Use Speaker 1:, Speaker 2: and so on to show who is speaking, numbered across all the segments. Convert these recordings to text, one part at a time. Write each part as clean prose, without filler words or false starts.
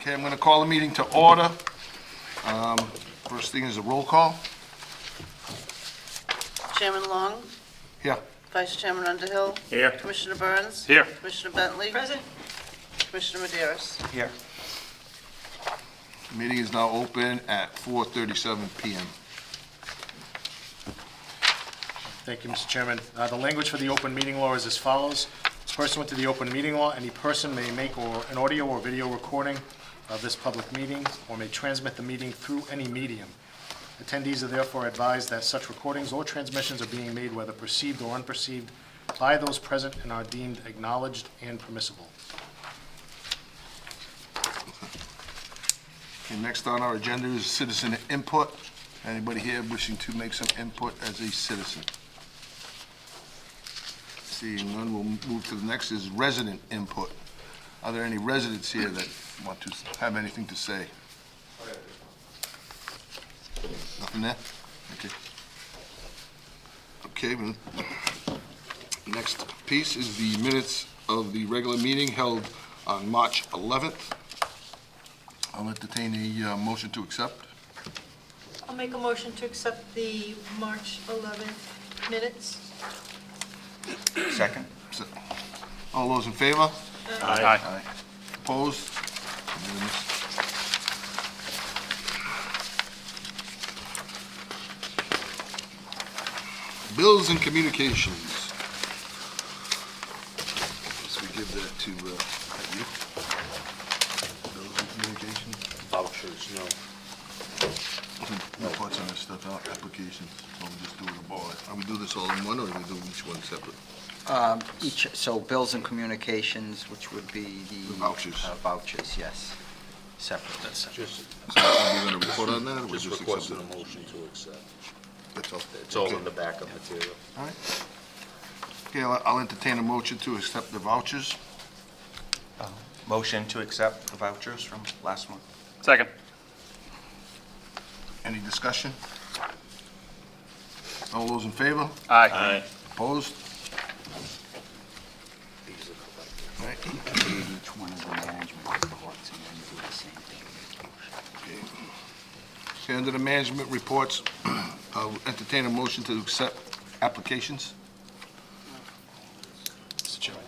Speaker 1: Okay, I'm going to call the meeting to order. First thing is a roll call.
Speaker 2: Chairman Long,
Speaker 1: Here.
Speaker 2: Vice Chairman Underhill.
Speaker 3: Here.
Speaker 2: Commissioner Burns.
Speaker 3: Here.
Speaker 2: Commissioner Bentley.
Speaker 4: Present.
Speaker 2: Commissioner Maderas.
Speaker 3: Here.
Speaker 1: The meeting is now open at 4:37 PM.
Speaker 5: Thank you, Mr. Chairman. The language for the open meeting law is as follows. Pursuant to the open meeting law, any person may make an audio or video recording of this public meeting or may transmit the meeting through any medium. Attendees are therefore advised that such recordings or transmissions are being made, whether perceived or unperceived, by those present and are deemed acknowledged and permissible.
Speaker 1: Okay, next on our agenda is citizen input. Anybody here wishing to make some input as a citizen? Seeing none, we'll move to the next is resident input. Are there any residents here that want to have anything to say? Nothing there? Okay. Okay, well, next piece is the minutes of the regular meeting held on March 11th. I'll entertain a motion to accept.
Speaker 4: I'll make a motion to accept the March 11th minutes.
Speaker 3: Second.
Speaker 1: All those in favor?
Speaker 3: Aye.
Speaker 1: Opposed? Unanimous. Bills and communications. Guess we give that to you. Bills and communications.
Speaker 3: Vouchers, no.
Speaker 1: Reports on this stuff out, applications. So we just do it all. Are we do this all in one, or do we do each one separate?
Speaker 6: So bills and communications, which would be the...
Speaker 1: Vouchers.
Speaker 6: Vouchers, yes. Separate.
Speaker 3: Just
Speaker 1: Are we going to report on that, or we
Speaker 3: just
Speaker 1: just
Speaker 3: requesting
Speaker 1: accept
Speaker 3: a
Speaker 1: it?
Speaker 3: motion to accept.
Speaker 1: That's all.
Speaker 3: It's all
Speaker 1: Okay.
Speaker 3: in the backup material.
Speaker 1: All right. Okay, I'll entertain a motion to accept the vouchers.
Speaker 7: Motion to accept the vouchers from last month.
Speaker 3: Second.
Speaker 1: Any discussion? All those in favor?
Speaker 3: Aye.
Speaker 1: Opposed? All right.
Speaker 6: Read each one of the management reports and then do the same thing.
Speaker 1: Okay, under the management reports, I'll entertain a motion to accept applications.
Speaker 5: Mr. Chairman,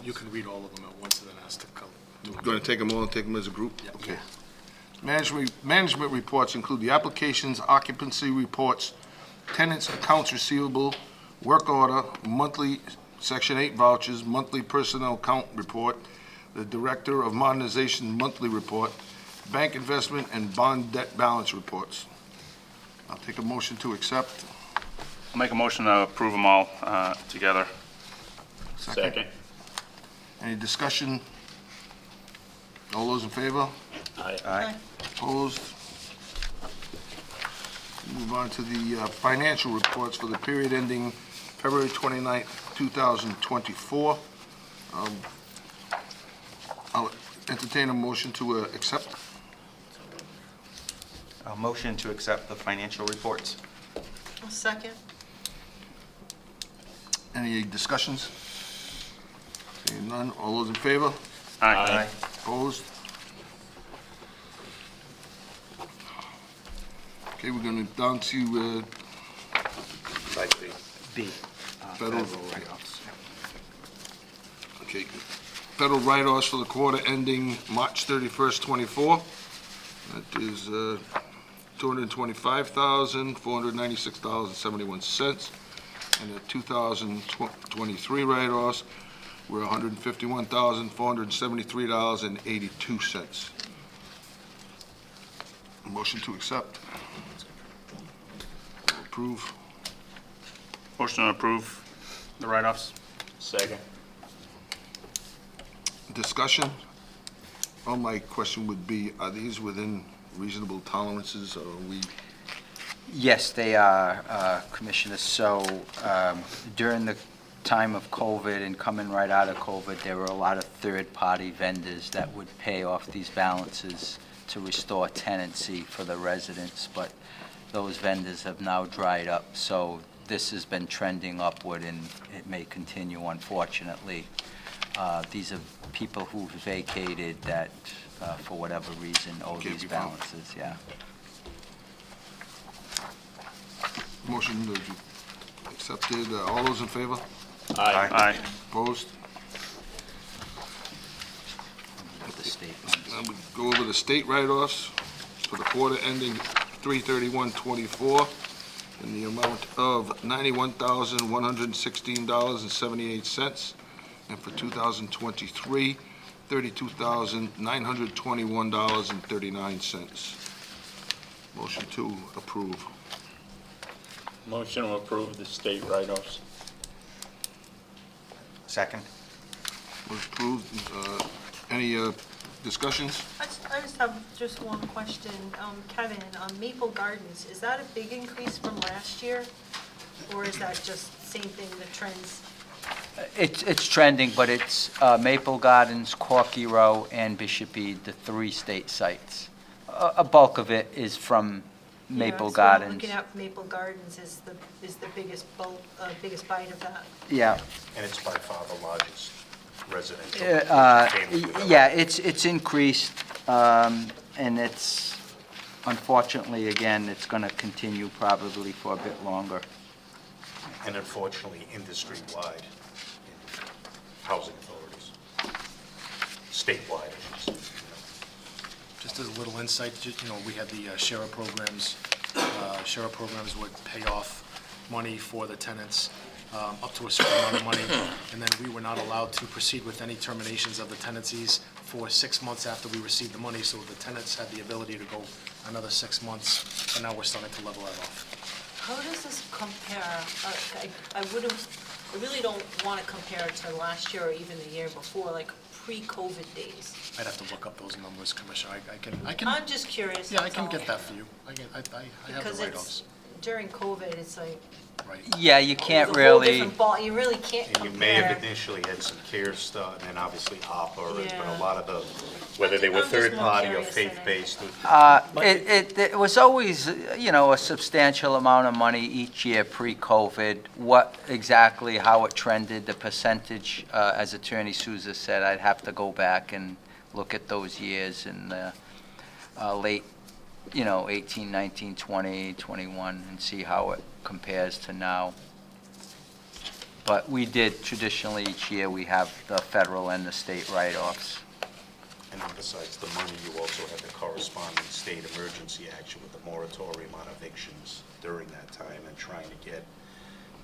Speaker 5: you can read all of them at once and then ask to come.
Speaker 1: Going to take them all and take them as a group?
Speaker 5: Yeah.
Speaker 1: Okay. Management reports include the applications, occupancy reports, tenants' accounts receivable, work order, monthly Section 8 vouchers, monthly personnel count report, the Director of Modernization monthly report, bank investment, and bond debt balance reports. I'll take a motion to accept.
Speaker 3: I'll make a motion to approve them all together.
Speaker 1: Second. Any discussion? All those in favor?
Speaker 7: Aye.
Speaker 1: Opposed? Move on to the financial reports for the period ending February 29th, 2024. I'll entertain a motion to accept.
Speaker 7: A motion to accept the financial reports.
Speaker 4: I'll second.
Speaker 1: Any discussions? Seeing none, all those in favor?
Speaker 3: Aye.
Speaker 1: Opposed? Okay, we're going down to
Speaker 3: Side B.
Speaker 6: B.
Speaker 1: Federal-
Speaker 6: write-offs.
Speaker 1: okay, federal write-offs for the quarter ending March 31st, 24. That is $225,496.71. And the 2023 write-offs were $151,473.82. Motion to accept. Approve.
Speaker 3: Motion to approve the write-offs. Second.
Speaker 1: Discussion. Well, my question would be, are these within reasonable tolerances, or are we?
Speaker 6: Yes, they are, Commissioner. So during the time of COVID and coming right out of COVID, there were a lot of third-party vendors that would pay off these balances to restore tenancy for the residents, but those vendors have now dried up. So this has been trending upward, and it may continue, unfortunately. These are people who vacated that, for whatever reason, owe
Speaker 1: Can't
Speaker 6: these
Speaker 1: be found.
Speaker 6: balances, yeah.
Speaker 1: Motion accepted. All those in favor?
Speaker 3: Aye.
Speaker 1: Opposed?
Speaker 6: With the state ones.
Speaker 1: Now we go over the state write-offs for the quarter ending 3/31/24 in the amount of $91,116.78. And for 2023, $32,921.39. Motion to approve.
Speaker 8: Motion to approve the state write-offs.
Speaker 7: Second?
Speaker 1: Was approved. Any discussions?
Speaker 4: I just have just one question. Kevin, on Maple Gardens, is that a big increase from last year? Or is that just same thing, the trends?
Speaker 6: It's trending, but it's Maple Gardens, Corky Row, and Bishop Eade, the 3 state sites. A bulk of it is from Maple
Speaker 4: Yeah, so
Speaker 6: Gardens.
Speaker 4: looking at Maple Gardens is the biggest bulk, biggest bite of that.
Speaker 6: Yeah.
Speaker 5: And it's by far the largest residential. family development.
Speaker 6: Yeah, it's increased, and it's, unfortunately, again, it's going to continue probably for a bit longer.
Speaker 5: And unfortunately, industry-wide in housing authorities, statewide, I should say. Just as a little insight, we had the share programs. Share programs would pay off money for the tenants up to a certain amount of money, and then we were not allowed to proceed with any terminations of the tenancies for 6 months after we received the money, so the tenants had the ability to go another 6 months, and now we're starting to level that off.
Speaker 4: How does this compare? I really don't want to compare it to last year or even the year before, like pre-COVID days.
Speaker 5: I'd have to look up those numbers, Commissioner. I can.
Speaker 4: I'm just curious.
Speaker 5: Yeah, I
Speaker 4: that's
Speaker 5: can
Speaker 4: all.
Speaker 5: get that for you. I have
Speaker 4: Because
Speaker 5: the
Speaker 4: it's,
Speaker 5: write-offs,
Speaker 4: during COVID, it's like,
Speaker 5: right?
Speaker 6: Yeah, you can't
Speaker 4: it's a whole
Speaker 6: really,
Speaker 4: different ball. You really can't
Speaker 9: And you
Speaker 4: compare.
Speaker 9: may have initially had some CARES stuff, and then obviously ARPA, but
Speaker 4: Yeah.
Speaker 9: a lot of the, whether they were
Speaker 4: I'm just more
Speaker 9: third-party or
Speaker 4: curious than
Speaker 9: faith-based.
Speaker 6: it was always, a substantial amount of money each year pre-COVID. What exactly, how it trended, the percentage, as Attorney Souza said, I'd have to go back and look at those years in the late, 18, 19, 20, 21, and see how it compares to now. But we did traditionally each year, we have the federal and the state write-offs.
Speaker 9: And then besides the money, you also had the corresponding state emergency action with the moratorium on evictions during that time and trying to get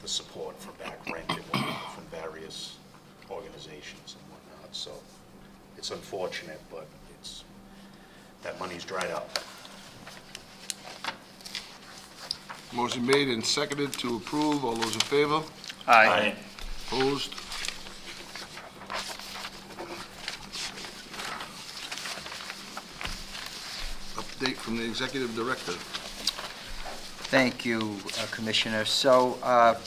Speaker 9: the support for back rent and whatnot from various organizations and whatnot. So it's unfortunate, but that money's dried up.
Speaker 1: Motion made and seconded to approve. All those in favor?
Speaker 3: Aye.
Speaker 1: Opposed? Update from the executive director.
Speaker 6: Thank you, Commissioner. So, a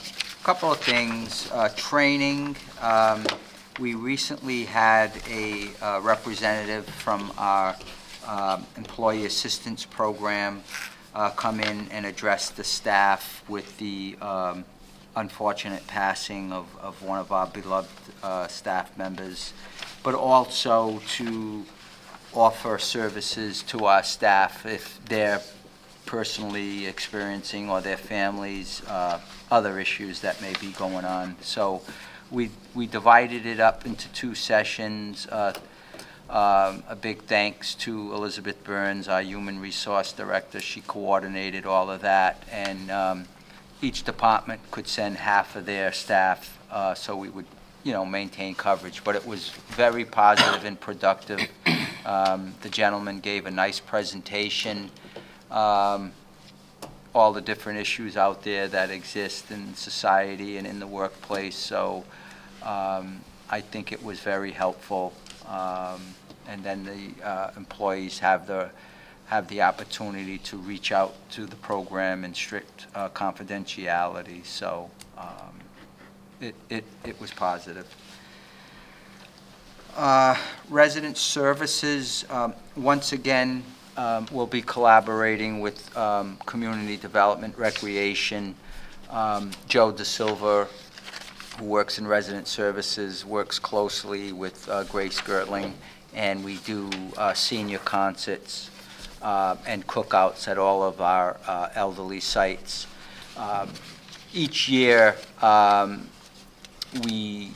Speaker 6: couple of things. Training, we recently had a representative from our Employee Assistance Program come in and address the staff with the unfortunate passing of one of our beloved staff members, but also to offer services to our staff if they're personally experiencing, or their families, other issues that may be going on. So we divided it up into 2 sessions. A big thanks to Elizabeth Burns, our Human Resource Director. She coordinated all of that, and each department could send half of their staff, so we would, maintain coverage. But it was very positive and productive. The gentleman gave a nice presentation, all the different issues out there that exist in society and in the workplace. So I think it was very helpful. And then the employees have the opportunity to reach out to the program in strict confidentiality. So it was positive. Resident services, once again, we'll be collaborating with Community Development Recreation. Joe De Silva, who works in resident services, works closely with Grace Gertling, and we do senior concerts and cookouts at all of our elderly sites. Each year, we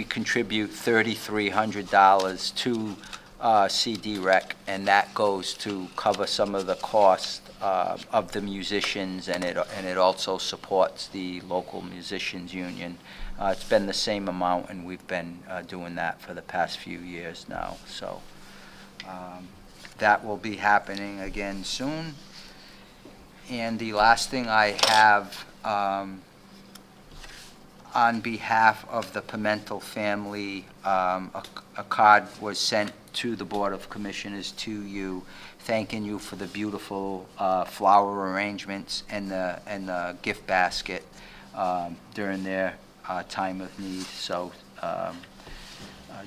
Speaker 6: contribute $3,300 to CD Rec, and that goes to cover some of the cost of the musicians, and it also supports the local musicians union. It's been the same amount, and we've been doing that for the past few years now. So that will be happening again soon. And the last thing I have, on behalf of the Pimentel family, a card was sent to the Board of Commissioners, to you, thanking you for the beautiful flower arrangements and the gift basket during their time of need. So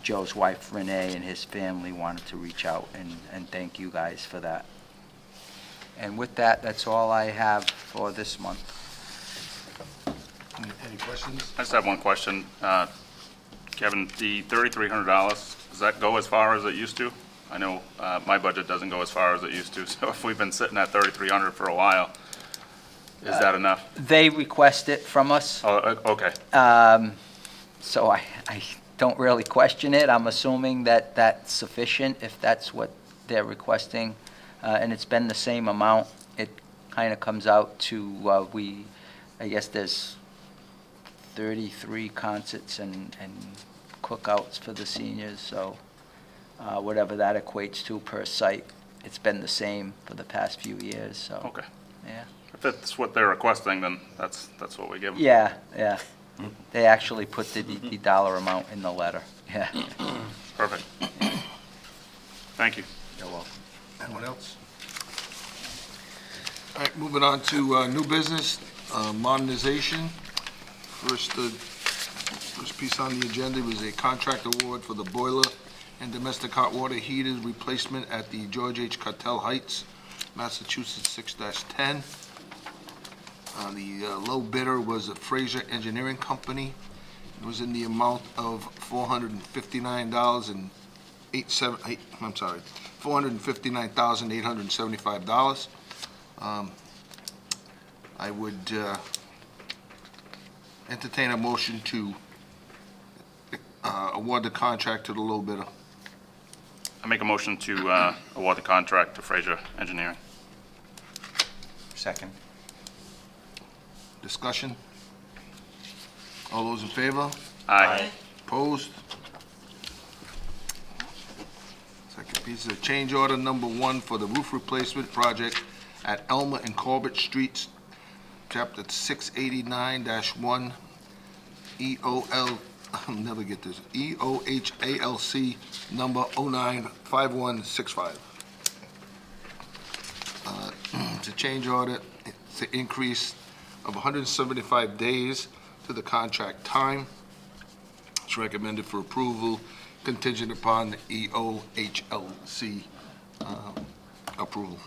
Speaker 6: Joe's wife Renee and his family wanted to reach out and thank you guys for that. And with that, that's all I have for this month.
Speaker 1: Any questions?
Speaker 3: I just have one question. Kevin, the $3,300, does that go as far as it used to? I know my budget doesn't go as far as it used to, so if we've been sitting at $3,300 for a while, is that enough?
Speaker 6: They request it from us.
Speaker 3: Oh, okay.
Speaker 6: So I don't really question it. I'm assuming that that's sufficient if that's what they're requesting. And it's been the same amount. It kind of comes out to, I guess there's 33 concerts and cookouts for the seniors. So whatever that equates to per site, it's been the same for the past few years. So
Speaker 3: Okay.
Speaker 6: yeah.
Speaker 3: If that's what they're requesting, then that's what we give them.
Speaker 6: Yeah, yeah. They actually put the dollar amount in the letter. Yeah.
Speaker 3: Perfect. Thank you.
Speaker 6: You're welcome.
Speaker 1: Anyone else? All right, moving on to new business, modernization. First piece on the agenda was a contract award for the boiler and domestic hot water heaters replacement at the George H. Cartel Heights, Massachusetts 6-10. The low bidder was a Fraser Engineering Company. It was in the amount of $459,875. I would entertain a motion to award the contract to the low bidder.
Speaker 3: I make a motion to award the contract to Fraser Engineering.
Speaker 7: Second.
Speaker 1: Discussion? All those in favor?
Speaker 3: Aye.
Speaker 1: Opposed? Second piece of change order number 1 for the roof replacement project at Elmer and Corbett Streets, Chapter 689-1, EOL, I'll never get this, EOHALC number 095165. It's a change order. It's an increase of 175 days to the contract time. It's recommended for approval contingent upon the EOHLC approval.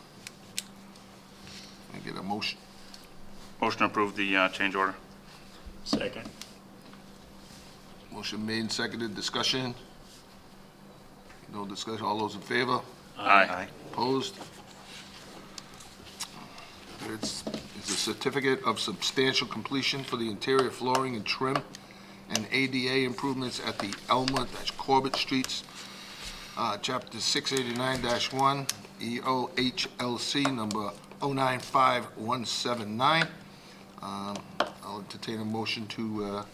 Speaker 1: Can I get a motion?
Speaker 3: Motion to approve the change order.
Speaker 8: Second.
Speaker 1: Motion made and seconded. Discussion? No discussion. All those in favor?
Speaker 3: Aye.
Speaker 1: Opposed? It's a certificate of substantial completion for the interior flooring and trim and ADA improvements at the Elmer-Corbett Streets, Chapter 689-1, EOHLC number 095179. I'll entertain a motion to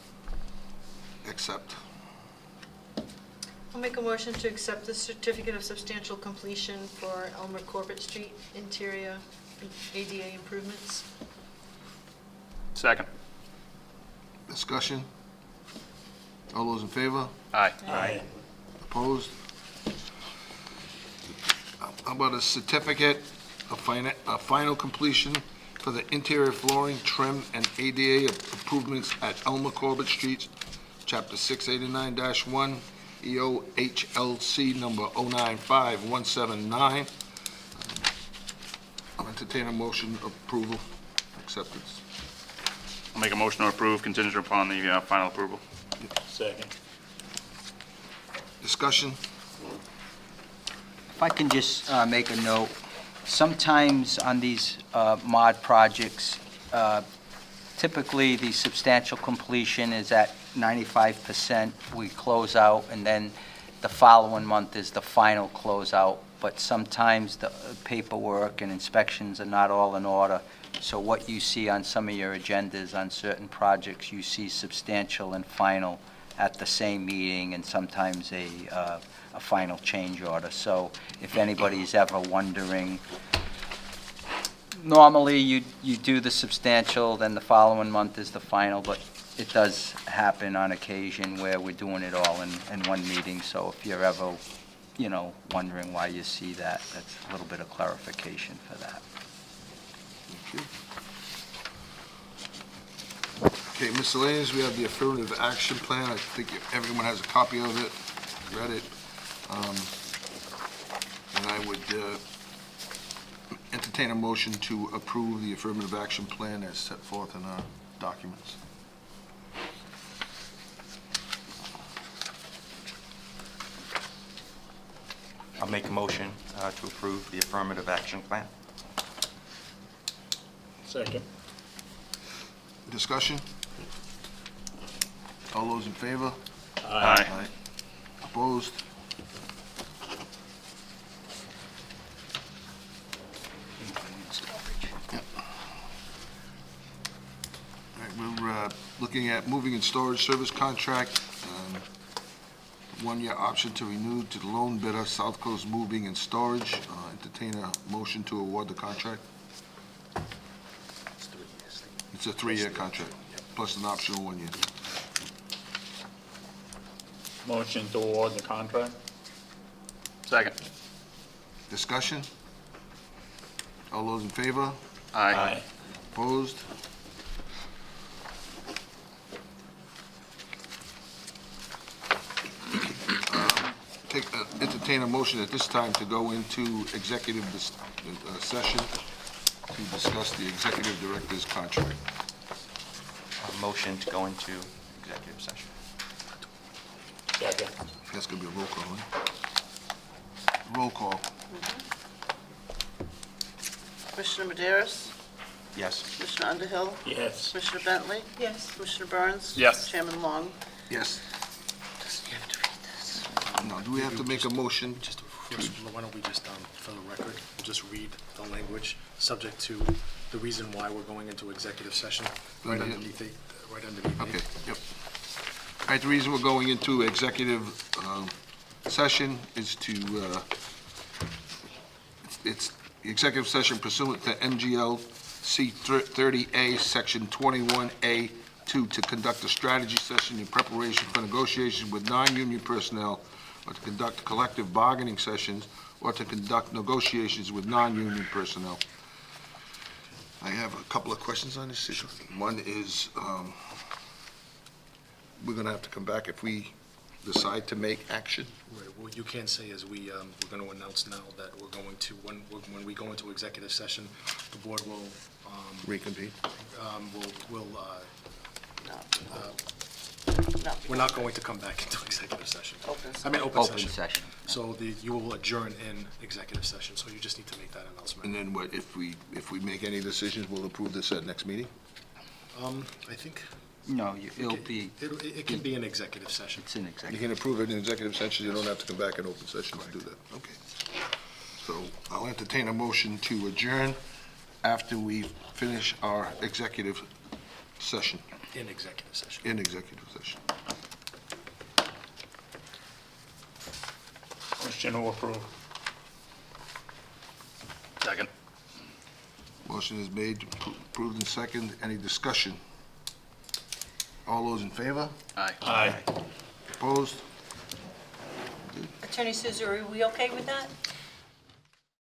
Speaker 1: accept.
Speaker 4: I'll make a motion to accept the certificate of substantial completion for Elmer Corbett Street interior ADA improvements.
Speaker 3: Second.
Speaker 1: Discussion? All those in favor?
Speaker 3: Aye.
Speaker 8: Aye.
Speaker 1: Opposed? How about a certificate of final completion for the interior flooring, trim, and ADA improvements at Elmer Corbett Streets, Chapter 689-1, EOHLC number 095179. I'll entertain a motion of approval, acceptance.
Speaker 3: I'll make a motion to approve contingent upon the final approval.
Speaker 8: Second.
Speaker 1: Discussion?
Speaker 6: If I can just make a note, sometimes on these mod projects, typically the substantial completion is at 95%. We close out, and then the following month is the final closeout. But sometimes the paperwork and inspections are not all in order. So what you see on some of your agendas on certain projects, you see substantial and final at the same meeting, and sometimes a final change order. So if anybody's ever wondering, normally you do the substantial, then the following month is the final, but it does happen on occasion where we're doing it all in one meeting. So if you're ever, wondering why you see that, that's a little bit of clarification for that.
Speaker 1: Okay, miscellaneous, we have the affirmative action plan. I think everyone has a copy of it, read it. And I would entertain a motion to approve the affirmative action plan as set forth in our documents.
Speaker 7: I'll make a motion to approve the affirmative action plan.
Speaker 8: Second.
Speaker 1: Discussion? All those in favor?
Speaker 3: Aye.
Speaker 1: Opposed? Yep. All right, we're looking at moving and storage service contract. One-year option to renew to the lone bidder, South Coast Moving and Storage. Entertain a motion to award the contract. It's a 3-year contract, plus an optional 1 year.
Speaker 8: Motion to award the contract?
Speaker 3: Second.
Speaker 1: Discussion? All those in favor?
Speaker 3: Aye.
Speaker 1: Opposed? Entertain a motion at this time to go into executive session to discuss the executive director's contract.
Speaker 7: A motion to go into executive session.
Speaker 8: Second.
Speaker 1: That's gonna be a roll call, right? Roll call.
Speaker 2: Commissioner Maderos?
Speaker 7: Yes.
Speaker 2: Commissioner Underhill?
Speaker 8: Yes.
Speaker 2: Commissioner Bentley?
Speaker 4: Yes.
Speaker 2: Commissioner Burns?
Speaker 3: Yes.
Speaker 2: Chairman Long?
Speaker 1: Yes.
Speaker 2: Does he have to read this?
Speaker 1: Now, do we have to make a motion?
Speaker 5: Just, why don't we just, for the record, just read the language, subject to the reason why we're going into executive session, right
Speaker 1: Right here.
Speaker 5: underneath it, right underneath it.
Speaker 1: Okay, yep. All right, the reason we're going into executive session is to, it's the executive session pursuant to MGL C 30A, Section 21A, to conduct a strategy session in preparation for negotiations with non-union personnel, or to conduct collective bargaining sessions, or to conduct negotiations with non-union personnel. I have a couple of questions on this issue. One is, we're gonna have to come back if we decide to make action.
Speaker 5: Right, what you can say is we're going to announce now that we're going to, when we go into executive session, the board will,
Speaker 1: Reconvene.
Speaker 5: we're not going to come back into executive session.
Speaker 2: Open
Speaker 5: I mean,
Speaker 6: Open
Speaker 5: session.
Speaker 6: session.
Speaker 5: So you will adjourn in executive session, so you just need to make that announcement.
Speaker 1: And then what, if we make any decisions, we'll approve this at next meeting?
Speaker 5: I think.
Speaker 6: No, it'll be,
Speaker 5: It can be an executive session.
Speaker 6: it's an
Speaker 1: You
Speaker 6: executive.
Speaker 1: can approve it in executive session, you don't have to come back in open session to do that. Okay. So I'll entertain a motion to adjourn after we finish our executive session,
Speaker 5: In executive session.
Speaker 1: in executive session.
Speaker 8: Motion to approve.
Speaker 3: Second.
Speaker 1: Motion is made, approved and second. Any discussion? All those in favor?
Speaker 3: Aye.
Speaker 8: Aye.
Speaker 1: Opposed?
Speaker 4: Attorney Souza, are we okay with that?